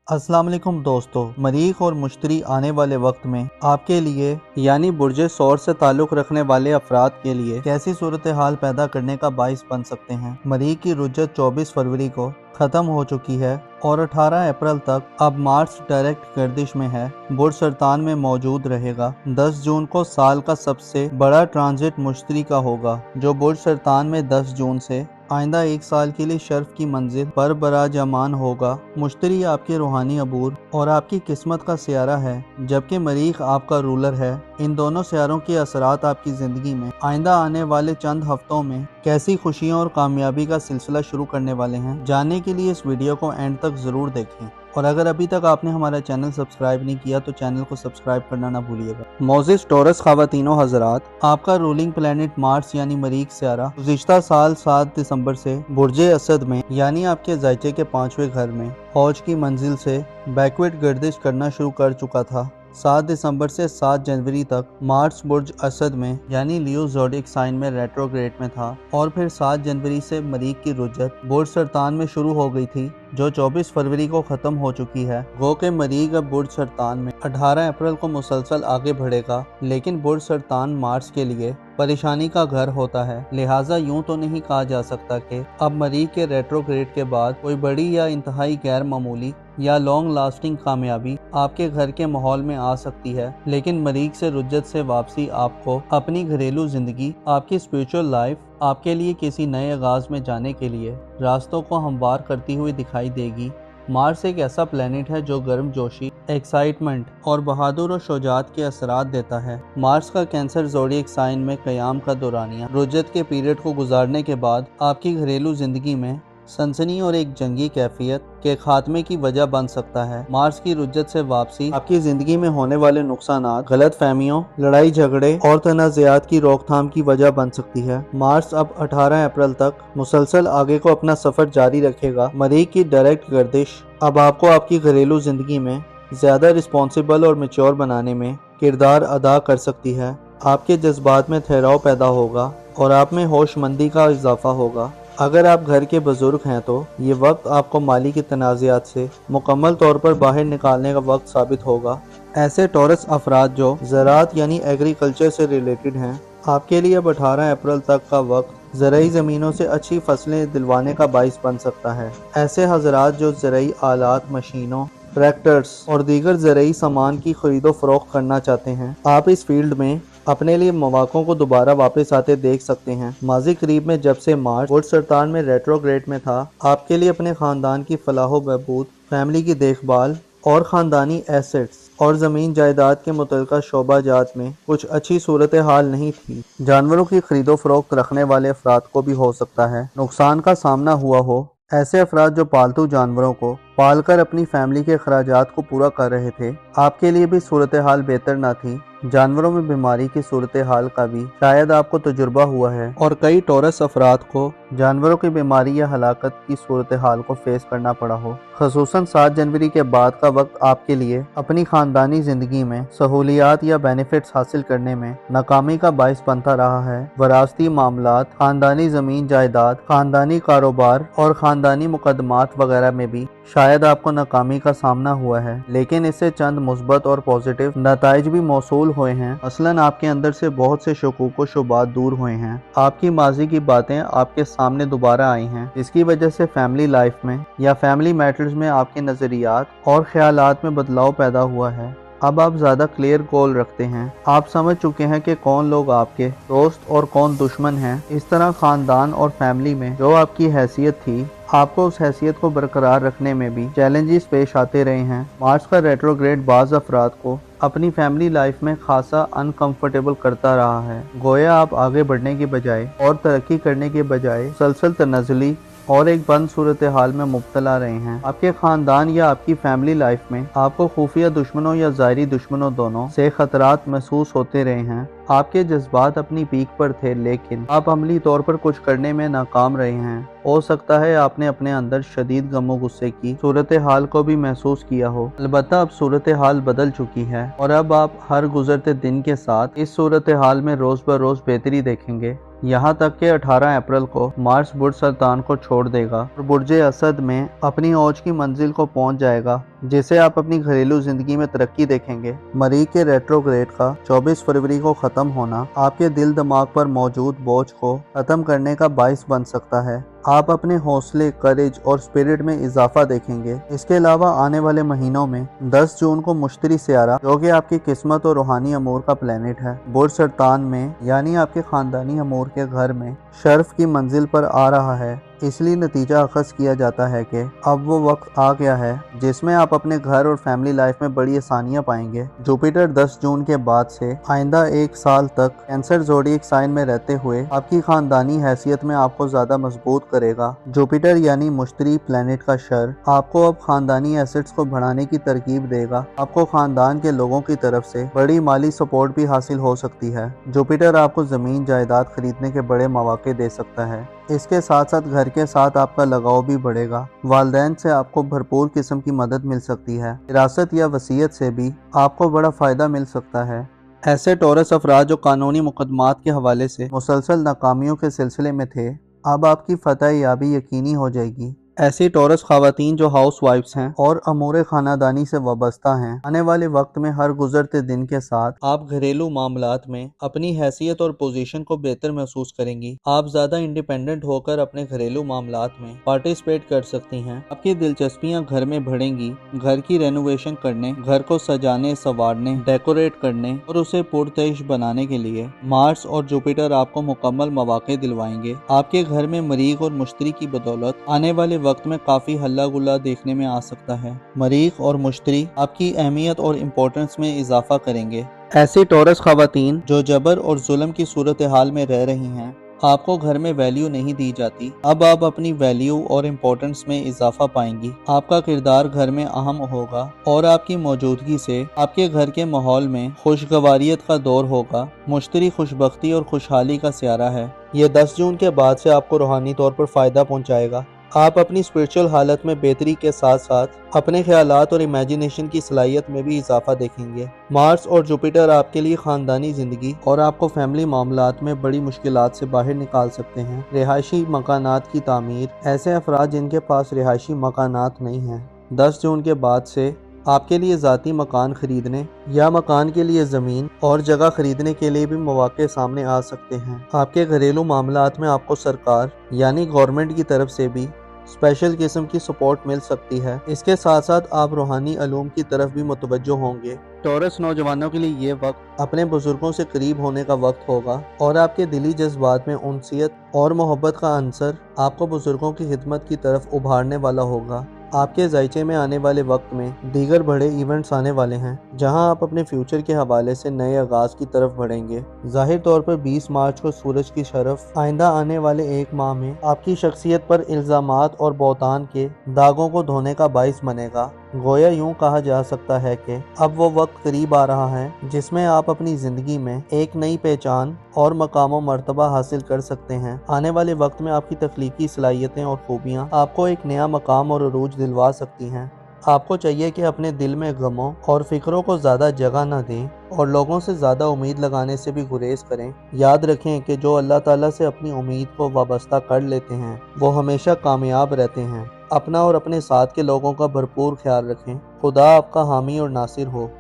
अस्सलाम वालेकुम दोस्तों, मरीख और मुश्तरी आने वाले वक्त में आपके लिए यानी बुर्ज सौर से ताल्लुक़ रखने वाले अफराद के लिए कैसी सूरत हाल पैदा करने का बाइस बन सकते हैं। मरीख की रुज्जत 24 फरवरी को ख़त्म हो चुकी है और 18 अप्रैल तक अब मार्स डायरेक्ट गर्दिश में है, बुर्ज सरतान में मौजूद रहेगा। 10 जून को साल का सबसे बड़ा ट्रांजिट मुश्तरी का होगा, जो बुर्ज सरतान में 10 जून से आइंदा एक साल के लिए शर्फ की मंजिल पर बराजमान होगा। मुश्तरी आपके रूहानी अबूर और आपकी किस्मत का सियारा है, जबकि मरीख आपका रूलर है। इन दोनों सियारों के असरात आपकी ज़िंदगी में आइंदा आने वाले चंद हफ्तों में कैसी खुशियों और कामयाबी का सिलसिला शुरू करने वाले हैं, जानने के लिए इस वीडियो को एंड तक ज़रूर देखें। और अगर अभी तक आपने हमारा चैनल सब्सक्राइब नहीं किया तो चैनल को सब्सक्राइब करना ना भूलिएगा। मोजिस टॉरस ख़वातीनो हज़रात, आपका रूलिंग प्लैनेट मार्स यानी मरीख सियारा गुज़िश्ता साल 7 दिसंबर से बुर्ज असद में यानी आपके ज़ायचे के 5वें घर में फौज की मंजिल से बैकवर्ड गर्दिश करना शुरू कर चुका था। 7 दिसंबर से 7 जनवरी तक मार्स बुर्ज असद में यानी लियो ज़ोडिएक साइन में रेट्रोग्रेड में था और फिर 7 जनवरी से मरीख की रुज्जत बुर्ज सरतान में शुरू हो गई थी, जो 24 फरवरी को ख़त्म हो चुकी है। गो के मरीख अब बुर्ज सरतान में 18 अप्रैल को मुसलसल आगे बढ़ेगा, लेकिन बुर्ज सरतान मार्स के लिए परेशानी का घर होता है, लिहाजा यूं तो नहीं कहा जा सकता कि अब मरीख के रेट्रोग्रेड के बाद कोई बड़ी या इंतहाई गैर मामूली या लॉन्ग लास्टिंग कामयाबी आपके घर के माहौल में आ सकती है। लेकिन मरीख से रुज्जत से वापसी आपको अपनी घरेलू जिंदगी, आपकी स्पिरिचुअल लाइफ, आपके लिए किसी नए आगाज में जाने के लिए रास्तों को हमवार करती हुई दिखाई देगी। मार्स एक ऐसा प्लेनेट है जो गर्म जोशी, एक्साइटमेंट और बहादुर और शुजात के असरात देता है। मार्स का कैंसर ज़ोडिएक साइन में क़याम का दौरानिया रुज्जत के पीरियड को गुजारने के बाद आपकी घरेलू जिंदगी में सनसनी और एक जंगी कैफियत के खात्मे की वजह बन सकता है। मार्स की रुज्जत से वापसी आपकी जिंदगी में होने वाले नुकसानात, गलत फहमियों, लड़ाई झगड़े और तनाज़ात की रोकथाम की वजह बन सकती है। मार्स अब 18 अप्रैल तक मुसलसल आगे को अपना सफर जारी रखेगा। मरीख की डायरेक्ट गर्दिश अब आपको आपकी घरेलू जिंदगी में ज्यादा रिस्पॉन्सिबल और मेच्योर बनाने में किरदार अदा कर सकती है। आपके जज्बात में ठहराव पैदा होगा और आप में होशमंदी का इजाफा होगा। अगर आप घर के बुजुर्ग हैं तो ये वक्त आपको माली के तनाज़ात से मुकम्मल तौर पर बाहर निकालने का वक्त साबित होगा। ऐसे टॉरस अफराद जो ज़राअत यानी एग्रीकल्चर से रिलेटेड हैं, आपके लिए अब 18 अप्रैल तक का वक्त ज़राई ज़मीनों से अच्छी फसलें दिलवाने का बाइस बन सकता है। ऐसे हज़रात जो ज़राई आलात, मशीनों, ट्रैक्टर्स और दीगर ज़राई सामान की खरीदो फरोख्त करना चाहते हैं, आप इस फील्ड में अपने लिए मौक़ों को दोबारा वापस आते देख सकते हैं। माजी करीब में जब से मार्स बुर्ज सरतान में रेट्रोग्रेड में था, आपके लिए अपने ख़ानदान की फलाह बहबूद, फैमिली की देखभाल और ख़ानदानी एसेट्स और ज़मीन जायदाद के मुतल्लिक़ा शोबाजात में कुछ अच्छी सूरत हाल नहीं थी। जानवरों की खरीदो फरोख्त रखने वाले अफराद को भी हो सकता है नुकसान का सामना हुआ हो। ऐसे अफराद जो पालतू जानवरों को पालकर अपनी फैमिली के अखराजात को पूरा कर रहे थे, आपके लिए भी सूरत हाल बेहतर ना थी। जानवरों में बीमारी की सूरत हाल का भी शायद आपको तजुर्बा हुआ है और कई टॉरस अफराद को जानवरों की बीमारी या हलाकत की सूरत हाल को फेस करना पड़ा हो। ख़ुसूसन 7 जनवरी के बाद का वक्त आपके लिए अपनी ख़ानदानी ज़िंदगी में सहूलियात या बेनिफिट्स हासिल करने में नाकामी का बाइस बनता रहा है। वरासती मामलात, ख़ानदानी ज़मीन जायदाद, ख़ानदानी कारोबार और ख़ानदानी मुकदमात वगैरह में भी शायद आपको नाकामी का सामना हुआ है, लेकिन इससे चंद मुस्बत और पॉजिटिव नताइज भी मौसूल हुए हैं। मसलन आपके अंदर से बहुत से शकूक व शुबात दूर हुए हैं। आपकी माजी की बातें आपके सामने दोबारा आई हैं, जिसकी वजह से फैमिली लाइफ में या फैमिली मैटर्स में आपके नज़रियात और ख्यालात में बदलाव पैदा हुआ है। अब आप ज़्यादा क्लियर गोल रखते हैं। आप समझ चुके हैं कि कौन लोग आपके दोस्त और कौन दुश्मन हैं। इस तरह ख़ानदान और फैमिली में जो आपकी हैसियत थी, आपको उस हैसियत को बरकरार रखने में भी चैलेंजेस पेश आते रहे हैं। मार्स का रेट्रोग्रेड बाज़ अफराद को अपनी फैमिली लाइफ में खासा अनकंफर्टेबल करता रहा है। गोया आप आगे बढ़ने के बजाय और तरक्की करने के बजाय मुसलसल तनज़ुली और एक बंद सूरत हाल में मुब्तला रहे हैं। आपके ख़ानदान या आपकी फैमिली लाइफ में आपको खुफिया दुश्मनों या ज़ाहिरी दुश्मनों दोनों से ख़तरात महसूस होते रहे हैं। आपके जज्बात अपनी पीक पर थे, लेकिन आप अमली तौर पर कुछ करने में नाकाम रहे हैं। हो सकता है आपने अपने अंदर शदीद गमो गुस्से की सूरत हाल को भी महसूस किया हो। अलबत्ता अब सूरत हाल बदल चुकी है और अब आप हर गुजरते दिन के साथ इस सूरत हाल में रोज़ ब रोज़ बेहतरी देखेंगे। यहाँ तक कि 18 अप्रैल को मार्स बुर्ज सरतान को छोड़ देगा और बुर्ज असद में अपनी औज की मंजिल को पहुंच जाएगा, जिसे आप अपनी घरेलू जिंदगी में तरक्की देखेंगे। मरीख के रेट्रोग्रेड का 24 फरवरी को खत्म होना आपके दिल दिमाग पर मौजूद बोझ को खत्म करने का बाइस बन सकता है। आप अपने हौसले, करेज और स्पिरिट में इजाफा देखेंगे। इसके अलावा आने वाले महीनों में 10 जून को मुश्तरी सियारा, जो कि आपकी किस्मत और रूहानी अमूर का प्लेनेट है, बुर्ज सरतान में यानी आपके खानदानी अमूर के घर में शर्फ की मंजिल पर आ रहा है। इसलिए नतीजा अखज़ किया जाता है कि अब वो वक्त आ गया है जिसमें आप अपने घर और फैमिली लाइफ में बड़ी आसानियां पाएंगे। जुपिटर 10 जून के बाद से आइंदा 1 साल तक कैंसर ज़ोडिएक साइन में रहते हुए आपकी खानदानी हैसियत में आपको ज्यादा मजबूत करेगा। जुपिटर यानी मुश्तरी प्लेनेट का शर आपको अब खानदानी एसेट्स को बढ़ाने की तरकीब देगा। आपको खानदान के लोगों की तरफ से बड़ी माली सपोर्ट भी हासिल हो सकती है। जुपिटर आपको जमीन जायदाद खरीदने के बड़े मौके दे सकता है। इसके साथ साथ घर के साथ आपका लगाव भी बढ़ेगा। वालिदैन से आपको भरपूर किस्म की मदद मिल सकती है। विरासत या वसीयत से भी आपको बड़ा फायदा मिल सकता है। ऐसे टॉरस अफराद जो कानूनी मुकदमात के हवाले से मुसलसल नाकामियों के सिलसिले में थे, अब आपकी फतह याबी यकीनी हो जाएगी। ऐसी टॉरस खवातीन जो हाउस वाइफ्स हैं और अमूर खानादानी से वाबस्ता हैं, आने वाले वक्त में हर गुजरते दिन के साथ आप घरेलू मामलात में अपनी हैसियत और पोजीशन को बेहतर महसूस करेंगी। आप ज्यादा इंडिपेंडेंट होकर अपने घरेलू मामलात में पार्टिसिपेट कर सकती हैं। आपकी दिलचस्पियां घर में बढ़ेंगी। घर की रेनोवेशन करने, घर को सजाने, संवारने, डेकोरेट करने और उसे पुरतश बनाने के लिए मार्स और जुपिटर आपको मुकम्मल मौके दिलवाएंगे। आपके घर में मरीख और मुश्तरी की बदौलत आने वाले वक्त में काफी हल्ला गुल्ला देखने में आ सकता है। मरीख और मुश्तरी आपकी अहमियत और इम्पोर्टेंस में इजाफा करेंगे। ऐसी टॉरस खवातीन जो जबर और जुल्म की सूरत हाल में रह रही हैं, आपको घर में वैल्यू नहीं दी जाती, अब आप अपनी वैल्यू और इम्पोर्टेंस में इजाफा पाएंगी। आपका किरदार घर में अहम होगा और आपकी मौजूदगी से आपके घर के माहौल में खुशगवारियत का दौर होगा। मुश्तरी खुशबख्ती और खुशहाली का सियारा है। ये 10 जून के बाद से आपको रूहानी तौर पर फायदा पहुंचाएगा। आप अपनी स्पिरिचुअल हालत में बेहतरी के साथ साथ अपने ख्यालात और इमेजिनेशन की सलाहियत में भी इजाफा देखेंगे। मार्स और जुपिटर आपके लिए खानदानी जिंदगी और आपको फैमिली मामलात में बड़ी मुश्किलात से बाहर निकाल सकते हैं। रिहायशी मकानात की तामीर, ऐसे अफराद जिनके पास रिहायशी मकानात नहीं हैं, 10 जून के बाद से आपके लिए ज़ाती मकान खरीदने या मकान के लिए ज़मीन और जगह खरीदने के लिए भी मौके सामने आ सकते हैं। आपके घरेलू मामलात में आपको सरकार यानी गवर्नमेंट की तरफ से भी स्पेशल किस्म की सपोर्ट मिल सकती है। इसके साथ साथ आप रूहानी अलूम की तरफ भी मुतवज्जो होंगे। टॉरस नौजवानों के लिए ये वक्त अपने बुजुर्गों से करीब होने का वक्त होगा और आपके दिली जज्बात में उनसियत और मोहब्बत का अंसर आपको बुजुर्गों की खिदमत की तरफ उभारने वाला होगा। आपके जायचे में आने वाले वक्त में दीगर बड़े इवेंट्स आने वाले हैं, जहां आप अपने फ्यूचर के हवाले से नए आगाज की तरफ बढ़ेंगे। जाहिर तौर पर 20 मार्च को सूरज की शरफ आइंदा आने वाले 1 माह में आपकी शख्सियत पर इल्जामात और बौतान के दागों को धोने का बाइस बनेगा। गोया यूं कहा जा सकता है कि अब वो वक्त करीब आ रहा है जिसमें आप अपनी जिंदगी में एक नई पहचान और मकाम मर्तबा हासिल कर सकते हैं। आने वाले वक्त में आपकी तख्लीकी सलाहियतें और खूबियाँ आपको एक नया मकाम और अरूज दिलवा सकती हैं। आपको चाहिए कि अपने दिल में गमों और फिक्रों को ज़्यादा जगह न दें और लोगों से ज़्यादा उम्मीद लगाने से भी गुरेज करें। याद रखें कि जो अल्लाह ताला से अपनी उम्मीद को वाबस्ता कर लेते हैं वो हमेशा कामयाब रहते हैं। अपना और अपने साथ के लोगों का भरपूर ख्याल रखें। खुदा आपका हामी और नासिर हो।